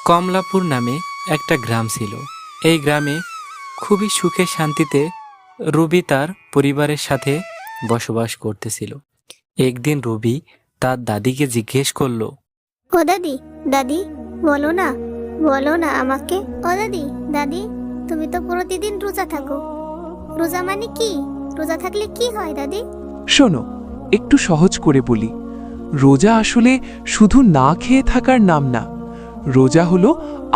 কমলাপুর নামে একটা গ্রাম ছিল। এই গ্রামে খুবই সুখে শান্তিতে রবি তার পরিবারের সাথে বসবাস করতেছিল। একদিন রবি তার দাদিকে জিজ্ঞেস করলো, ও দাদি, দাদি, বলো না, বলো না আমাকে। ও দাদি, দাদি, তুমি তো প্রতিদিন রোজা থাকো। রোজা মানে কি? রোজা থাকলে কি হয় দাদি? শোনো, একটু সহজ করে বলি। রোজা আসলে শুধু না খেয়ে থাকার নাম না। রোজা হলো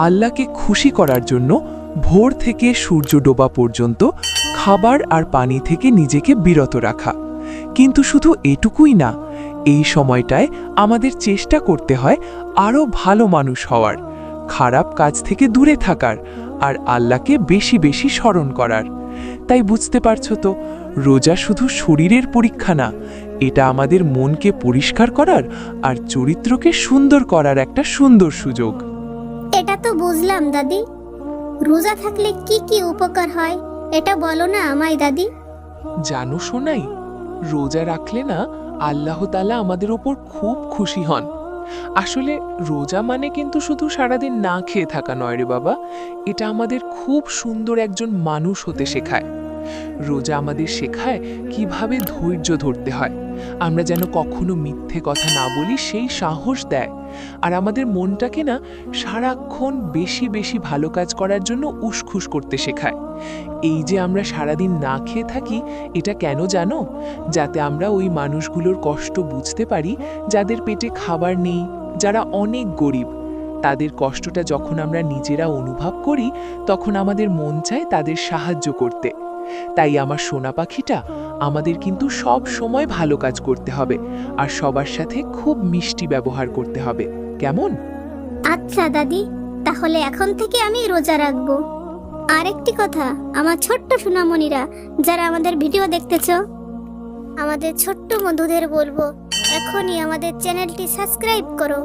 আল্লাহকে খুশি করার জন্য ভোর থেকে সূর্য ডোবা পর্যন্ত খাবার আর পানি থেকে নিজেকে বিরত রাখা। কিন্তু শুধু এটুকুই না, এই সময়টায় আমাদের চেষ্টা করতে হয় আরও ভালো মানুষ হওয়ার, খারাপ কাজ থেকে দূরে থাকার আর আল্লাহকে বেশি বেশি স্মরণ করার। তাই বুঝতে পারছো তো, রোজা শুধু শরীরের পরীক্ষা না, এটা আমাদের মনকে পরিষ্কার করার আর চরিত্রকে সুন্দর করার একটা সুন্দর সুযোগ। এটা তো বুঝলাম দাদি। রোজা থাকলে কি কি উপকার হয় এটা বলো না আমায় দাদি। জানো শোনাই, রোজা রাখলে না আল্লাহ তাআলা আমাদের ওপর খুব খুশি হন। আসলে রোজা মানে কিন্তু শুধু সারাদিন না খেয়ে থাকা নয় রে বাবা, এটা আমাদের খুব সুন্দর একজন মানুষ হতে শেখায়। রোজা আমাদের শেখায় কিভাবে ধৈর্য ধরতে হয়, আমরা যেন কখনো মিথ্যে কথা না বলি সেই সাহস দেয়, আর আমাদের মনটাকে না সারাক্ষণ বেশি বেশি ভালো কাজ করার জন্য উসখুস করতে শেখায়। এই যে আমরা সারাদিন না খেয়ে থাকি, এটা কেন জানো? যাতে আমরা ওই মানুষগুলোর কষ্ট বুঝতে পারি যাদের পেটে খাবার নেই, যারা অনেক গরিব। তাদের কষ্টটা যখন আমরা নিজেরা অনুভব করি, তখন আমাদের মন চায় তাদের সাহায্য করতে। তাই আমার সোনা পাখিটা, আমাদের কিন্তু সব সময় ভালো কাজ করতে হবে আর সবার সাথে খুব মিষ্টি ব্যবহার করতে হবে, কেমন? আচ্ছা দাদি, তাহলে এখন থেকে আমি রোজা রাখবো। আরেকটি কথা, আমার ছোট্ট সোনামণিরা যারা আমাদের ভিডিও দেখতেছো, আমাদের ছোট্ট বন্ধুদের বলবো এখনই আমাদের চ্যানেলটি সাবস্ক্রাইব করো।